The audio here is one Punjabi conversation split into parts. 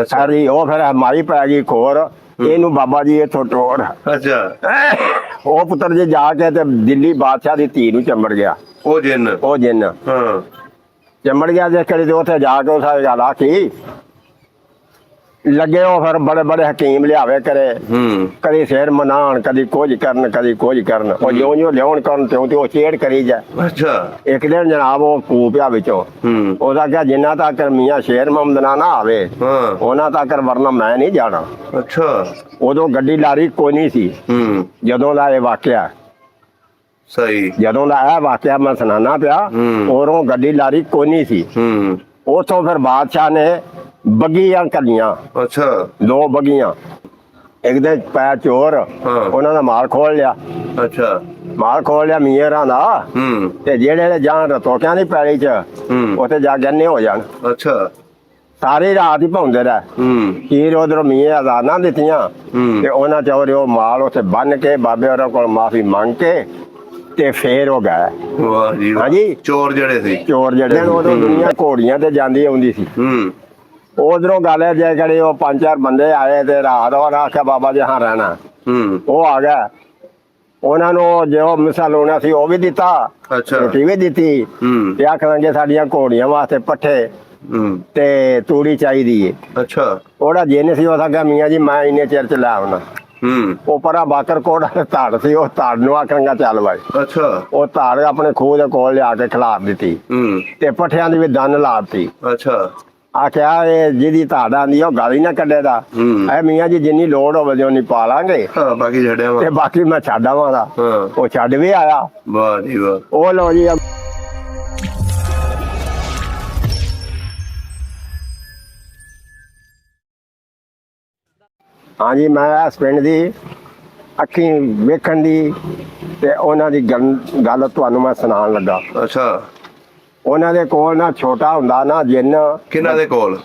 ਸਾਰੀ ਉਹ ਫਿਰ ਮਾਰੀ ਪੈ ਗਈ ਖੋਰ ਇਹਨੂੰ ਬਾਬਾ ਜੀ ਇੱਥੋਂ ਟੋਰ। ਅੱਛਾ। ਉਹ ਪੁੱਤਰ ਜੀ ਜਾ ਕੇ ਤੇ ਦਿੱਲੀ ਬਾਦਸ਼ਾਹ ਦੀ ਧੀ ਨੂੰ ਚੰਬੜ ਗਿਆ। ਉਹ ਜਿੰਨ ਹਾਂ ਚੰਬੜ ਗਿਆ ਜੇ ਕਰੀ ਤੇ ਉੱਥੇ ਜਾ ਕੇ ਉਸ ਗੱਲ ਆਖੀ ਲੱਗੇ। ਉਹ ਫਿਰ ਬੜੇ ਬੜੇ ਹਕੀਮ ਲਿਆਵੇ ਕਰੇ ਕਦੀ ਸਿਰ ਮਨਾਣ ਕਦੀ ਕੁਝ ਕਰਨ ਕਦੀ ਕੁਝ ਕਰਨ। ਉਹ ਜਿਉਂ ਜਿਉਂ ਲਿਆਉਣ ਕਰਨ ਤੇ ਉਹ ਛੇੜ ਕਰੀ ਜਾ। ਅੱਛਾ। ਇੱਕ ਦਿਨ ਜਨਾਬ ਉਹ ਕੂਪਿਆ ਵਿੱਚੋਂ ਉਹਦਾ ਕਿਹਾ ਜਿੰਨਾ ਤੱਕ ਮੀਆਂ ਸ਼ੇਰ ਮੁਹੰਮਦ ਨਾ ਆਵੇ ਉਹਨਾਂ ਤੱਕ ਵਰਨਾ ਮੈਂ ਨਹੀਂ ਜਾਣਾ। ਅੱਛਾ। ਉਦੋਂ ਗੱਡੀ ਲਾਰੀ ਕੋਈ ਨਹੀਂ ਸੀ ਜਦੋਂ ਦਾ ਇਹ ਵਾਕਿਆ। ਸਹੀ। ਜਦੋਂ ਦਾ ਇਹ ਵਾਕਿਆ ਮੈਂ ਸੁਣਾਉਣਾ ਪਿਆ ਉਦੋਂ ਗੱਡੀ ਲਾਰੀ ਕੋਈ ਨਹੀਂ ਸੀ। ਉਥੋਂ ਫਿਰ ਬਾਦਸ਼ਾਹ ਨੇ ਬੱਗੀਆਂ ਕਰੀਆਂ। ਅੱਛਾ। 2 ਬੱਗੀਆਂ। ਇੱਕ ਦੇ ਪੈ ਚੋਰ ਉਹਨਾਂ ਦਾ ਮਾਲ ਖੋਲ ਲਿਆ। ਅੱਛਾ। ਮਾਲ ਖੋਲ ਲਿਆ ਮੀਰਾਂ ਦਾ ਤੇ ਜਿਹੜੇ ਜਾਣ ਰਤੋਕਿਆਂ ਦੀ ਪੈਲੀ ਚ ਉੱਥੇ ਜਾ ਕੇ ਅੰਨੇ ਹੋ ਜਾਣ। ਅੱਛਾ। ਸਾਰੀ ਰਾਤ ਹੀ ਭੌਂਦੇ ਰਹੇ। ਖੀਰ ਉਧਰੋਂ ਮੀਏ ਆਜ਼ਾਦਾਂ ਦਿੱਤੀਆਂ ਤੇ ਉਹਨਾਂ ਚੋਰੇ ਉਹ ਮਾਲ ਉੱਥੇ ਬੰਨ ਕੇ ਬਾਬੇ ਹੋਰਾਂ ਕੋਲ ਮਾਫੀ ਮੰਗ ਕੇ ਤੇ ਫੇਰ ਹੋ ਗਿਆ। ਵਾਹ ਜੀ। ਹਾਂਜੀ। ਚੋਰ ਜਿਹੜੇ ਸੀ ਚੋਰ ਜਿਹੜੇ ਉਦੋਂ ਦੁਨੀਆ ਘੋੜੀਆਂ ਤੇ ਜਾਂਦੀ ਆਉਂਦੀ ਸੀ। ਉਧਰੋਂ ਗੱਲ ਹੈ ਜੇ ਕਿਹੜੇ ਉਹ 5-4 ਬੰਦੇ ਆਏ ਤੇ ਰਾਤ ਉਹ ਆਖਿਆ ਬਾਬਾ ਜੀ ਹਾਂ ਰਹਿਣਾ। ਉਹ ਆ ਗਿਆ ਉਹਨਾਂ ਨੂੰ ਜੋ ਮਿਸਾਲ ਹੋਣਾ ਸੀ ਉਹ ਵੀ ਦਿੱਤਾ। ਅੱਛਾ। ਰੋਟੀ ਵੀ ਦਿੱਤੀ ਤੇ ਆਖਣਗੇ ਸਾਡੀਆਂ ਘੋੜੀਆਂ ਵਾਸਤੇ ਪੱਠੇ ਤੇ ਤੂੜੀ ਚਾਹੀਦੀ ਏ। ਅੱਛਾ। ਉਹਦਾ ਜਿੰਨ ਸੀ ਉਹ ਆਖਿਆ ਮੀਆਂ ਜੀ ਮੈਂ ਇੰਨੇ ਚਿਰ ਚ ਲੈ ਆਉਣਾ। ਉਹ ਪਰਾ ਬਾਕਰ ਕੋਟ ਧਾੜ ਸੀ ਉਹ ਧਾੜ ਨੂੰ ਆਖਣਗਾ ਚੱਲ ਬਾਈ। ਅੱਛਾ। ਉਹ ਧਾੜ ਆਪਣੇ ਖੂਹ ਦੇ ਕੋਲ ਲਿਆ ਕੇ ਖਿਲਾਰ ਦਿੱਤੀ ਤੇ ਪੱਠਿਆਂ ਦੀ ਵੀ ਦੰਨ ਲਾਤੀ। ਅੱਛਾ। ਆਖਿਆ ਇਹ ਜਿਹਦੀ ਧਾੜ ਆਂਦੀ ਉਹ ਗਾਲੀ ਨਾ ਕੱਢੇਦਾ ਐ ਮੀਆਂ ਜੀ ਜਿੰਨੀ ਲੋੜ ਹੋਵੇ ਉਨੀ ਪਾ ਲਾਂਗੇ ਬਾਕੀ ਛੱਡਿਆ ਤੇ ਬਾਕੀ ਮੈਂ ਛੱਡ ਆਵਾਂਗਾ। ਉਹ ਛੱਡ ਵੀ ਆਇਆ। ਵਾਹ ਜੀ ਵਾਹ। ਉਹ ਲੋ ਜੀ ਹਾਂਜੀ ਮੈਂ ਇਸ ਪਿੰਡ ਦੀ ਅੱਖੀਂ ਵੇਖਣ ਦੀ ਤੇ ਉਹਨਾਂ ਦੀ ਗੱਲ ਤੁਹਾਨੂੰ ਮੈਂ ਸੁਣਾਉਣ ਲੱਗਾ। ਅੱਛਾ। ਉਹਨਾਂ ਦੇ ਕੋਲ ਨਾ ਛੋਟਾ ਹੁੰਦਾ ਨਾ ਜਿੰਨ। ਕਿਹਨਾਂ ਦੇ ਕੋਲ?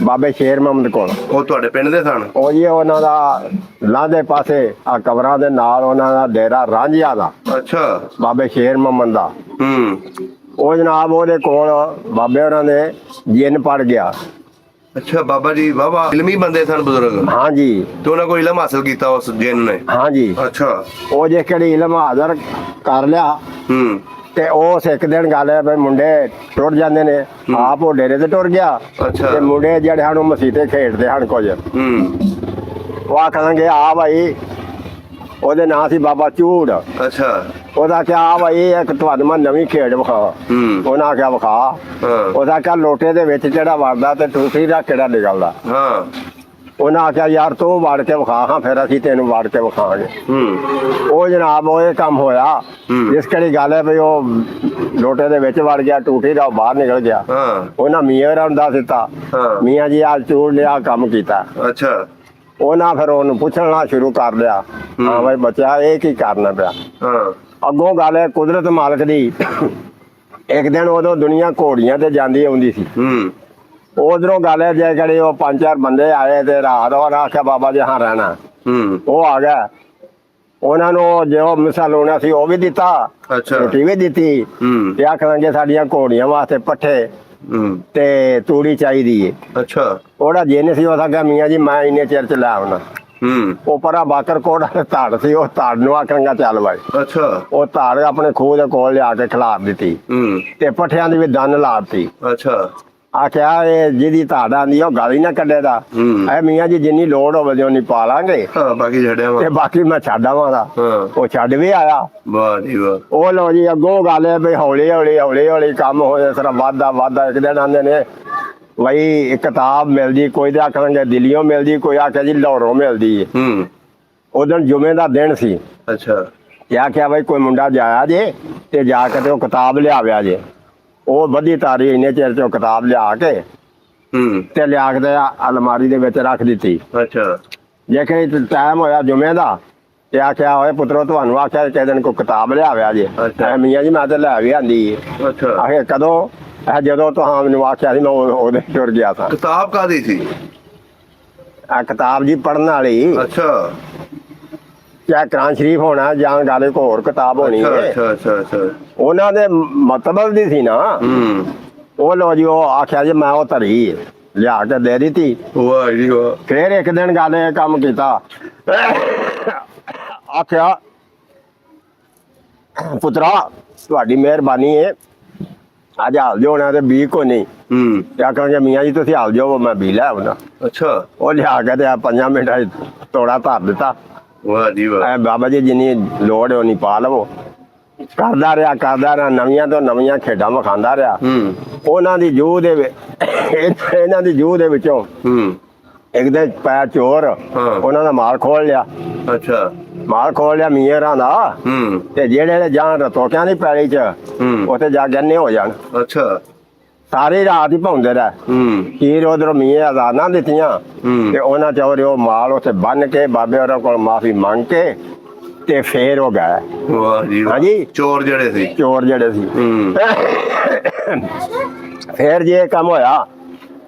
ਬਾਬੇ ਸ਼ੇਰ ਮੁਹੰਮਦ ਕੋਲ। ਉਹ ਤੁਹਾਡੇ ਪਿੰਡ ਦੇ ਸਨ? ਉਹ ਜੀ ਉਹਨਾਂ ਦਾ ਲਾਂਦੇ ਪਾਸੇ ਆ ਕਬਰਾਂ ਦੇ ਨਾਲ ਉਹਨਾਂ ਦਾ ਡੇਰਾ ਰਾਂਝਿਆ ਦਾ। ਅੱਛਾ। ਬਾਬੇ ਸ਼ੇਰ ਮੁਹੰਮਦ ਦਾ। ਉਹ ਜਨਾਬ ਉਹਦੇ ਕੋਲ ਬਾਬੇ ਉਹਨਾਂ ਨੇ ਜਿੰਨ ਪੜ ਗਿਆ। ਅੱਛਾ। ਬਾਬਾ ਜੀ ਵਾਵਾ ਇਲਮੀ ਬੰਦੇ ਸਨ ਬਜ਼ੁਰਗ? ਹਾਂਜੀ। ਤੇ ਉਹਨਾਂ ਕੋਈ ਇਲਮ ਹਾਸਲ ਕੀਤਾ ਉਸ ਜਿੰਨ ਨੇ? ਹਾਂਜੀ। ਅੱਛਾ। ਉਹ ਜੇ ਕਿਹੜੀ ਇਲਮ ਹਾਜ਼ਰ ਕਰ ਲਿਆ ਤੇ ਉਹ ਇੱਕ ਦਿਨ ਗੱਲ ਹੈ ਵੀ ਮੁੰਡੇ ਟੁੱਟ ਜਾਂਦੇ ਨੇ। ਆਪ ਉਹ ਡੇਰੇ ਤੇ ਟੁਰ ਗਿਆ ਤੇ ਮੁੰਡੇ ਜਿਹੜੇ ਹਨ ਉਹ ਮਸੀਤੇ ਖੇਡਦੇ ਹਨ ਕੁਝ। ਉਹ ਆਖਣਗੇ ਆ ਭਾਈ ਉਹਦੇ ਨਾਂ ਸੀ ਬਾਬਾ ਚੂੜ। ਅੱਛਾ। ਉਹਦਾ ਕਿਹਾ ਆ ਭਾਈ ਇੱਕ ਤੁਹਾਨੂੰ ਮੈਂ ਨਵੀਂ ਖੇਡ ਵਿਖਾ। ਉਹਨਾਂ ਆਖਿਆ ਵਿਖਾ। ਉਹਦਾ ਕਿਹਾ ਲੋਟੇ ਦੇ ਵਿੱਚ ਜਿਹੜਾ ਵੜਦਾ ਤੇ ਟੂਟੀ ਦਾ ਕਿਹੜਾ ਨਿਕਲਦਾ। ਉਹਨਾਂ ਆਖਿਆ ਯਾਰ ਤੂੰ ਵੜ ਕੇ ਵਿਖਾ ਹਾਂ ਫਿਰ ਅਸੀਂ ਤੈਨੂੰ ਵੜ ਕੇ ਵਿਖਾਵਾਂਗੇ। ਉਹ ਜਨਾਬ ਉਹ ਇਹ ਕੰਮ ਹੋਇਆ। ਇਸ ਕਿਹੜੀ ਗੱਲ ਹੈ ਵੀ ਉਹ ਲੋਟੇ ਦੇ ਵਿੱਚ ਵੜ ਗਿਆ ਟੂਟੀ ਦਾ ਬਾਹਰ ਨਿਕਲ ਗਿਆ। ਉਹਨਾਂ ਮੀਆਂ ਨੂੰ ਦੱਸ ਦਿੱਤਾ ਮੀਆਂ ਜੀ ਆ ਚੂੜ ਨੇ ਆ ਕੰਮ ਕੀਤਾ। ਅੱਛਾ। ਉਹਨਾਂ ਫਿਰ ਉਹਨੂੰ ਪੁੱਛਣਾ ਸ਼ੁਰੂ ਕਰ ਲਿਆ ਹਾਂ ਭਾਈ ਬੱਚਾ ਇਹ ਕੀ ਕਰਨਾ ਪਿਆ। ਅੱਗੋਂ ਗੱਲ ਹੈ ਕੁਦਰਤ ਮਾਲਕ ਦੀ। ਇੱਕ ਦਿਨ ਉਦੋਂ ਦੁਨੀਆ ਘੋੜੀਆਂ ਤੇ ਜਾਂਦੀ ਆਉਂਦੀ ਸੀ। ਉਧਰੋਂ ਗੱਲ ਹੈ ਜੇ ਕਿਹੜੇ ਉਹ 5-4 ਬੰਦੇ ਆਏ ਤੇ ਰਾਤ ਉਹ ਆਖਿਆ ਬਾਬਾ ਜੀ ਹਾਂ ਰਹਿਣਾ। ਉਹ ਆ ਗਿਆ ਉਹਨਾਂ ਨੂੰ ਜੋ ਮਿਸਾਲ ਹੋਣਾ ਸੀ ਉਹ ਵੀ ਦਿੱਤਾ। ਰੋਟੀ ਵੀ ਦਿੱਤੀ ਤੇ ਆਖਣਗੇ ਸਾਡੀਆਂ ਘੋੜੀਆਂ ਵਾਸਤੇ ਪੱਠੇ ਤੇ ਤੂੜੀ ਚਾਹੀਦੀ ਏ। ਅੱਛਾ। ਉਹਦਾ ਜਿੰਨ ਸੀ ਉਹ ਆਖਿਆ ਮੀਆਂ ਜੀ ਮੈਂ ਇੰਨੇ ਚਿਰ ਚ ਲੈ ਆਉਣਾ। ਉਹ ਪਰਾ ਬਾਕਰ ਕੋਟ ਧਾੜ ਸੀ ਉਹ ਧਾੜ ਨੂੰ ਆਖਣਗਾ ਚੱਲ ਬਾਈ। ਅੱਛਾ। ਉਹ ਧਾੜ ਆਪਣੇ ਖੂਹ ਦੇ ਕੋਲ ਲਿਆ ਕੇ ਖਿਲਾਰ ਦਿੱਤੀ ਤੇ ਪੱਠਿਆਂ ਦੀ ਵੀ ਦੰਨ ਲਾਤੀ। ਅੱਛਾ। ਆਖਿਆ ਇਹ ਜਿਹਦੀ ਧਾੜ ਆਂਦੀ ਉਹ ਗਾਲੀ ਨਾ ਕੱਢੇਦਾ ਐ ਮੀਆਂ ਜੀ ਜਿੰਨੀ ਲੋੜ ਹੋਵੇ ਉਨੀ ਪਾ ਲਾਂਗੇ ਬਾਕੀ ਛੱਡਿਆ ਤੇ ਬਾਕੀ ਮੈਂ ਛੱਡ ਆਵਾਂਗਾ। ਉਹ ਛੱਡ ਵੀ ਆਇਆ। ਵਾਹ ਜੀ ਵਾਹ। ਉਹ ਲੋ ਜੀ ਅੱਗੋਂ ਗੱਲ ਹੈ ਵੀ ਹੌਲੀ ਹੌਲੀ ਕੰਮ ਹੋਇਆ ਇਸ ਤਰ੍ਹਾਂ ਵਾਧਾ ਇੱਕ ਦਿਨ ਆਂਦੇ ਨੇ ਬਈ ਕਿਤਾਬ ਮਿਲਦੀ ਕੋਈ ਦੇ ਆਖਣਗੇ ਦਿੱਲੀੋਂ ਮਿਲਦੀ ਕੋਈ ਆਖਿਆ ਜੀ ਲਾਹੌਰੋਂ ਮਿਲਦੀ ਹੈ। ਉਹ ਦਿਨ ਜੁਮੇ ਦਾ ਦਿਨ ਸੀ। ਅੱਛਾ। ਤੇ ਆਖਿਆ ਬਈ ਕੋਈ ਮੁੰਡਾ ਜਾਇਆ ਜੇ ਤੇ ਜਾ ਕੇ ਤੇ ਉਹ ਕਿਤਾਬ ਲਿਆਵਿਆ ਜੇ। ਉਹ ਵਧੀ ਤਾਰੀ ਇੰਨੇ ਚਿਰ ਚ ਕਿਤਾਬ ਲਿਆ ਕੇ ਤੇ ਲਿਆ ਕੇ ਅਲਮਾਰੀ ਦੇ ਵਿੱਚ ਰੱਖ ਦਿੱਤੀ। ਅੱਛਾ। ਜੇ ਕਿ ਟਾਈਮ ਹੋਇਆ ਜੁਮੇ ਦਾ ਤੇ ਆਖਿਆ ਹੋਏ ਪੁੱਤਰੋ ਤੁਹਾਨੂੰ ਆਖਿਆ ਕਿਸੇ ਦਿਨ ਕੋਈ ਕਿਤਾਬ ਲਿਆਵਿਆ ਜੇ। ਮੀਆਂ ਜੀ ਮੈਂ ਤੇ ਲੈ ਵੀ ਆਂਦੀ। ਆਖੇ ਕਦੋਂ? ਜਦੋਂ ਤੁਹਾਂ ਮੈਨੂੰ ਆਖਿਆ ਸੀ ਮੈਂ ਉਹਦੇ ਟੁਰ ਗਿਆ ਸਾਂ। ਕਿਤਾਬ ਕਾਹਦੀ ਸੀ? ਆ ਕਿਤਾਬ ਜੀ ਪੜ੍ਹਨ ਵਾਲੀ। ਅੱਛਾ। ਚਾਹੇ ਕੁਰਾਨ ਸ਼ਰੀਫ ਹੋਣਾ ਜਾਂ ਗੱਲ ਇੱਕ ਹੋਰ ਕਿਤਾਬ ਹੋਣੀ ਹੈ। ਉਹਨਾਂ ਦੇ ਮਤਲਬ ਦੀ ਸੀ ਨਾ। ਉਹ ਲੋ ਜੀ ਉਹ ਆਖਿਆ ਜੀ ਮੈਂ ਉਹ ਧਰੀ ਲਿਆ ਕੇ ਦੇ ਦਿੱਤੀ। ਵਾਹ ਜੀ ਵਾਹ। ਫੇਰ ਇੱਕ ਦਿਨ ਗੱਲ ਇਹ ਕੰਮ ਕੀਤਾ, ਆਖਿਆ ਪੁੱਤਰਾ ਤੁਹਾਡੀ ਮਿਹਰਬਾਨੀ ਹੈ, ਅੱਜ ਹਾਲ ਜੋਣਾ ਤੇ ਬੀ ਕੋ ਨਹੀਂ। ਤੇ ਆਖਾਂਗੇ ਮੀਆਂ ਜੀ ਤੁਸੀਂ ਹਾਲ ਜਾਓ, ਮੈਂ ਬੀ ਲੈ ਆਉਣਾ। ਅੱਛਾ। ਉਹ ਲਿਆ ਕੇ ਤੇ 5 ਮਿੰਟਾਂ 'ਚ ਤੋੜਾ ਧਰ ਦਿੱਤਾ। ਵਾਹ ਜੀ ਵਾਹ। ਬਾਬਾ ਜੀ ਜਿੰਨੀ ਲੋੜ ਹੈ ਉਨੀ ਪਾ ਲਵੋ। ਕਰਦਾ ਰਿਹਾ, ਨਵੀਆਂ ਤੋਂ ਨਵੀਆਂ ਖੇਡਾਂ ਵਿਖਾਉਂਦਾ ਰਿਹਾ। ਉਹਨਾਂ ਦੀ ਜੂਹ ਦੇ ਇਹਨਾਂ ਦੀ ਜੂਹ ਦੇ ਵਿੱਚੋਂ ਇੱਕ ਦਿਨ ਪੈ ਚੋਰ ਉਹਨਾਂ ਦਾ ਮਾਲ ਖੋਲ ਲਿਆ। ਅੱਛਾ। ਮਾਲ ਖੋਲ ਲਿਆ ਮੀਰਾਂ ਦਾ। ਤੇ ਜਿਹੜੇ ਜਾਣ ਰਤੋਕਿਆਂ ਦੀ ਪੈਲੀ ਚ ਉੱਥੇ ਜਾ ਕੇ ਅੰਨੇ ਹੋ ਜਾਣ। ਅੱਛਾ। ਸਾਰੀ ਰਾਤ ਹੀ ਭੌਂਦੇ ਰਹੇ। ਖੀਰ ਉਧਰੋਂ ਮੀਏ ਆਜ਼ਾਦਾਂ ਦਿੱਤੀਆਂ ਤੇ ਉਹਨਾਂ ਚੋਰੇ ਉਹ ਮਾਲ ਉੱਥੇ ਬੰਨ ਕੇ ਬਾਬੇ ਹੋਰਾਂ ਕੋਲ ਮਾਫੀ ਮੰਗ ਕੇ ਤੇ ਫੇਰ ਹੋ ਗਏ। ਵਾਹ ਜੀ ਵਾਹ। ਹਾਂਜੀ, ਚੋਰ ਜਿਹੜੇ ਸੀ। ਫੇਰ ਜੇ ਇਹ ਕੰਮ ਹੋਇਆ,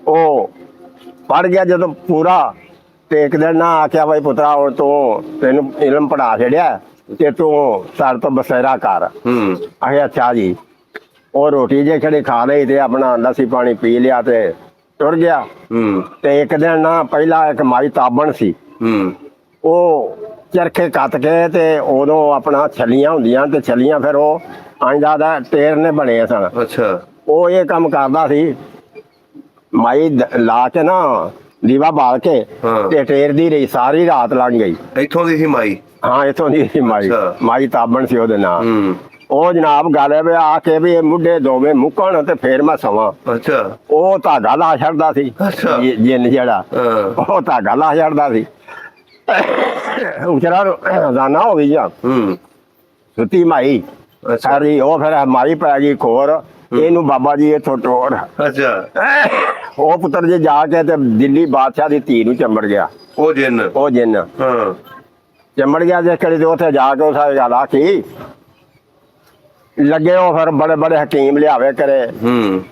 ਉਹ ਪੜ ਗਿਆ ਜਦੋਂ ਪੂਰਾ, ਤੇ ਇੱਕ ਦਿਨ ਨਾ ਆਖਿਆ ਬਾਈ ਪੁੱਤਰਾ ਹੁਣ ਤੂੰ ਤੈਨੂੰ ਇਲਮ ਪੜਾ ਛੜਿਆ ਤੇ ਤੂੰ ਸਾਡੇ ਤੋਂ ਬਸੇਰਾ ਕਰ। ਆਖਿਆ ਅੱਛਾ ਜੀ। ਉਹ ਰੋਟੀ ਜੇ ਖੜੀ ਖਾ ਲਈ ਤੇ ਆਪਣਾ ਲੱਸੀ ਪਾਣੀ ਪੀ ਲਿਆ ਤੇ ਟੁਰ ਗਿਆ। ਤੇ ਇੱਕ ਦਿਨ ਨਾ ਪਹਿਲਾਂ ਇੱਕ ਮਾਈ ਤਾਬਣ ਸੀ, ਉਹ ਚਰਖੇ ਕੱਤ ਕੇ ਤੇ ਉਦੋਂ ਆਪਣਾ ਛਲੀਆਂ ਹੁੰਦੀਆਂ ਤੇ ਛਲੀਆਂ ਫਿਰ ਉਹ ਆਂਦਾ ਦਾ ਟੇਰ ਨੇ ਬਣੇ ਸਨ। ਅੱਛਾ। ਉਹ ਇਹ ਕੰਮ ਕਰਦਾ ਸੀ, ਮਾਈ ਲਾ ਕੇ ਨਾ ਦੀਵਾ ਬਾਲ ਕੇ ਤੇ ਟੇਰ ਦੀ ਰਹੀ, ਸਾਰੀ ਰਾਤ ਲੰਘ ਗਈ। ਇੱਥੋਂ ਦੀ ਸੀ ਮਾਈ? ਹਾਂ, ਇੱਥੋਂ ਦੀ ਸੀ ਮਾਈ। ਮਾਈ ਤਾਬਣ ਸੀ ਉਹਦੇ ਨਾਂ। ਉਹ ਜਨਾਬ ਗੱਲ ਹੈ ਵੀ ਆ ਕੇ ਵੀ ਇਹ ਮੁੱਢੇ ਦੋਵੇਂ ਮੁੱਕਣ ਤੇ ਫੇਰ ਮੈਂ ਸਵਾਂ। ਅੱਛਾ। ਉਹ ਧਾਗਾ ਲਾ ਛੱਡਦਾ ਸੀ, ਜਿੰਨ ਜਿਹੜਾ ਉਹ ਧਾਗਾ ਲਾ ਛੱਡਦਾ ਸੀ। ਉਚਰਾ ਰੋਜ਼ਾਨਾ ਹੋ ਗਈ ਆ ਸੁੱਤੀ ਮਾਈ ਸਾਰੀ। ਉਹ ਫਿਰ ਮਾਈ ਪੈ ਗਈ ਖੋਰ, ਇਹਨੂੰ ਬਾਬਾ ਜੀ ਇੱਥੋਂ ਟੋਰ। ਅੱਛਾ। ਉਹ ਪੁੱਤਰ ਜੇ ਜਾ ਕੇ ਤੇ ਦਿੱਲੀ ਬਾਦਸ਼ਾਹ ਦੀ ਧੀ ਨੂੰ ਚੰਬੜ ਗਿਆ। ਉਹ ਜਿੰਨ ਚੰਬੜ ਗਿਆ ਜੇ ਕਰੀ ਤੇ ਉੱਥੇ ਜਾ ਕੇ ਉਸ ਗੱਲ ਆਖੀ ਲੱਗੇ। ਉਹ ਫਿਰ ਬੜੇ ਬੜੇ ਹਕੀਮ ਲਿਆਵੇ ਕਰੇ,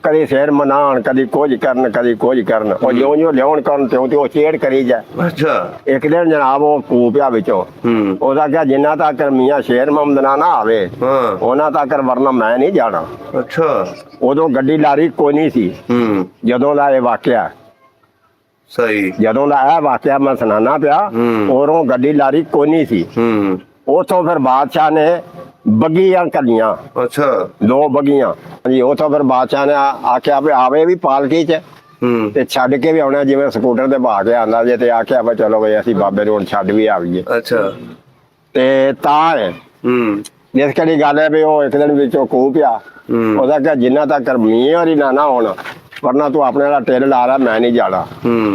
ਕਦੀ ਸਿਰ ਮਨਾਣ, ਕਦੀ ਕੁਝ ਕਰਨ, ਕਦੀ ਕੁਝ ਕਰਨ। ਉਹ ਜਿਉਂ ਜਿਉਂ ਲਿਆਉਣ ਕਰਨ ਤੇ ਉਹ ਚੇੜ ਕਰੀ ਜਾ। ਅੱਛਾ। ਇੱਕ ਦਿਨ ਜਨਾਬ ਉਹ ਕੂਪਿਆ ਵਿੱਚੋਂ, ਉਹਦਾ ਕਿਹਾ ਜਿੰਨਾ ਤੱਕ ਮੀਆਂ ਸ਼ੇਰ ਮੁਹੰਮਦ ਨਾ ਆਵੇ ਉਹਨਾਂ ਤੱਕ ਵਰਨਾ ਮੈਂ ਨਹੀਂ ਜਾਣਾ। ਅੱਛਾ। ਉਦੋਂ ਗੱਡੀ ਲਾਰੀ ਕੋਈ ਨਹੀਂ ਸੀ ਜਦੋਂ ਦਾ ਇਹ ਵਾਕਿਆ। ਸਹੀ। ਜਦੋਂ ਦਾ ਇਹ ਵਾਕਿਆ ਮੈਂ ਸੁਣਾਣਾ ਪਿਆ, ਉਦੋਂ ਗੱਡੀ ਲਾਰੀ ਕੋਈ ਨਹੀਂ ਸੀ। ਉਥੋਂ ਫਿਰ ਬਾਦਸ਼ਾਹ ਨੇ ਬੱਗੀਆਂ ਕਰੀਆਂ। ਅੱਛਾ। 2 ਬੱਗੀਆਂ ਜੀ। ਉਥੋਂ ਫਿਰ ਬਾਦਸ਼ਾਹ ਨੇ ਆਖਿਆ ਵੀ ਆਵੇ ਵੀ ਪਾਲਕੀ ਚ ਤੇ ਛੱਡ ਕੇ ਵੀ ਆਉਣਾ, ਜਿਵੇਂ ਸਕੂਟਰ ਤੇ ਬਹਾ ਕੇ ਆਂਦਾ ਜੇ, ਤੇ ਆਖਿਆ ਵੀ ਚਲੋ ਬਈ ਅਸੀਂ ਬਾਬੇ ਨੂੰ ਛੱਡ ਵੀ ਆਵੀਏ। ਅੱਛਾ। ਤੇ ਤਾਂ ਜਿਸ ਕਿਹੜੀ ਗੱਲ ਹੈ ਵੀ ਉਹ ਇੱਕ ਦਿਨ ਵਿੱਚੋਂ ਖੂਹ ਪਿਆ। ਉਹਦਾ ਕਿਹਾ ਜਿੰਨਾ ਤੱਕ ਮੀਂਹ ਹੋਰੀ ਨਾ ਹੋਣ ਵਰਨਾ ਤੂੰ ਆਪਣੇ ਵਾਲਾ ਟਿਲ ਲਾ ਰਿਹਾ, ਮੈਂ ਨਹੀਂ ਜਾਣਾ।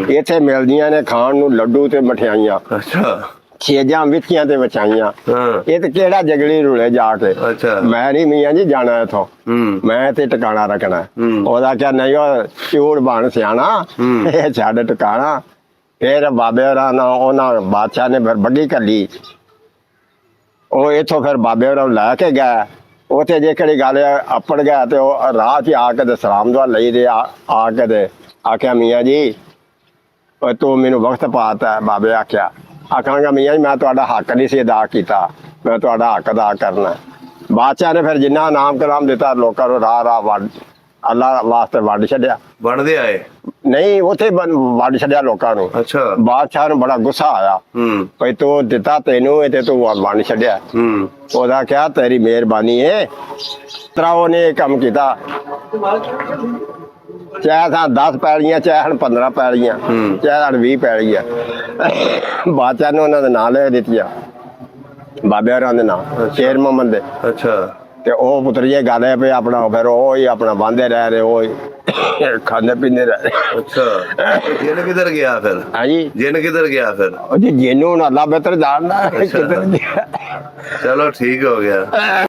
ਇੱਥੇ ਮਿਲਦੀਆਂ ਨੇ ਖਾਣ ਨੂੰ ਲੱਡੂ ਤੇ ਮਠਿਆਈਆਂ। ਅੱਛਾ। ਛੇਜਾਂ ਵਿੱਚੀਆਂ ਤੇ ਵਿਛਾਈਆਂ। ਇਹ ਤੇ ਕਿਹੜਾ ਜਗਲੀ ਰੁਲੇ ਜਾ ਕੇ। ਮੈਂ ਨਹੀਂ ਮੀਆਂ ਜੀ ਜਾਣਾ ਇਥੋਂ, ਮੈਂ ਤੇ ਟਿਕਾਣਾ ਰੱਖਣਾ। ਉਹਦਾ ਕਿਹਾ ਨਹੀਂ ਉਹ ਚੂੜ ਬਣ ਸਿਆਣਾ, ਇਹ ਛੱਡ ਟਿਕਾਣਾ। ਫਿਰ ਬਾਬੇ ਹੋਰਾਂ ਨਾਲ ਉਹਨਾਂ ਬਾਦਸ਼ਾਹ ਨੇ ਫਿਰ ਬੱਗੀ ਘੱਲੀ। ਉਹ ਇੱਥੋਂ ਫਿਰ ਬਾਬੇ ਹੋਰਾਂ ਨੂੰ ਲੈ ਕੇ ਗਿਆ। ਉੱਥੇ ਜੇ ਕਿਹੜੀ ਗੱਲ ਆਪੜ ਗਿਆ ਤੇ ਉਹ ਰਾਹ 'ਚ ਆ ਕੇ ਤੇ ਸਲਾਮ ਦੁਆ ਲਈ ਦੇ ਆ ਕੇ ਤੇ ਆਖਿਆ ਮੀਆਂ ਜੀ ਤੂੰ ਮੈਨੂੰ ਵਕਤ ਪਾਤਾ। ਬਾਬੇ ਆਖਿਆ ਆਖਾਂਗਾ ਮੀਆਂ ਜੀ ਮੈਂ ਤੁਹਾਡਾ ਹੱਕ ਨਹੀਂ ਸੀ ਅਦਾ ਕੀਤਾ, ਮੈਂ ਤੁਹਾਡਾ ਹੱਕ ਅਦਾ ਕਰਨਾ। ਬਾਦਸ਼ਾਹ ਨੇ ਫਿਰ ਜਿੰਨਾ ਨਾਮ ਕਲਾਮ ਦਿੱਤਾ ਲੋਕਾਂ ਨੂੰ ਰਾਹ ਵੰਡ, ਅੱਲਾ ਵਾਸਤੇ ਵੰਡ ਛੱਡਿਆ। ਵੰਡਦੇ ਆਏ ਨਹੀਂ, ਉੱਥੇ ਵੰਡ ਛੱਡਿਆ ਲੋਕਾਂ ਨੂੰ। ਅੱਛਾ। ਬਾਦਸ਼ਾਹ ਨੂੰ ਬੜਾ ਗੁੱਸਾ ਆਇਆ ਭਈ ਤੂੰ ਦਿੱਤਾ ਤੈਨੂੰ ਤੇ ਤੂੰ ਵੰਡ ਛੱਡਿਆ। ਉਹਦਾ ਕਿਹਾ ਤੇਰੀ ਮਿਹਰਬਾਨੀ ਹੈ। ਤਰਾ ਉਹਨੇ ਇਹ ਕੰਮ ਕੀਤਾ, ਚਾਹੇ ਤਾਂ 10 ਪੈਲੀਆਂ, ਚਾਹੇ ਹੁਣ 15 ਪੈਲੀਆਂ, ਚਾਹੇ ਹੁਣ 20 ਪੈਲੀਆਂ। ਬਾਦਸ਼ਾਹ ਨੇ ਉਹਨਾਂ ਦੇ ਨਾਂ ਲੈ ਦਿੱਤੀਆਂ, ਬਾਬੇ ਹੋਰਾਂ ਦੇ ਨਾਂ, ਸ਼ੇਰ ਮੁਹੰਮਦ ਦੇ। ਅੱਛਾ। ਤੇ ਉਹ ਪੁੱਤਰ ਇਹ ਗੱਲ ਹੈ ਵੀ ਆਪਣਾ ਫਿਰ ਉਹ ਹੀ ਆਪਣਾ ਬੰਦੇ ਰਹਿ ਰਹੇ, ਉਹ ਖਾਂਦੇ ਪੀਂਦੇ ਰਹੇ। ਅੱਛਾ। ਜਿੰਨ ਕਿੱਧਰ ਗਿਆ ਫਿਰ? ਹਾਂਜੀ, ਜਿੰਨ ਕਿੱਧਰ ਗਿਆ ਫਿਰ? ਉਹ ਜੀ ਜਿਹਨੂੰ ਅੱਲਾ ਬਿਹਤਰ ਜਾਣਦਾ ਕਿੱਧਰ ਗਿਆ। ਚਲੋ ਠੀਕ ਹੋ ਗਿਆ।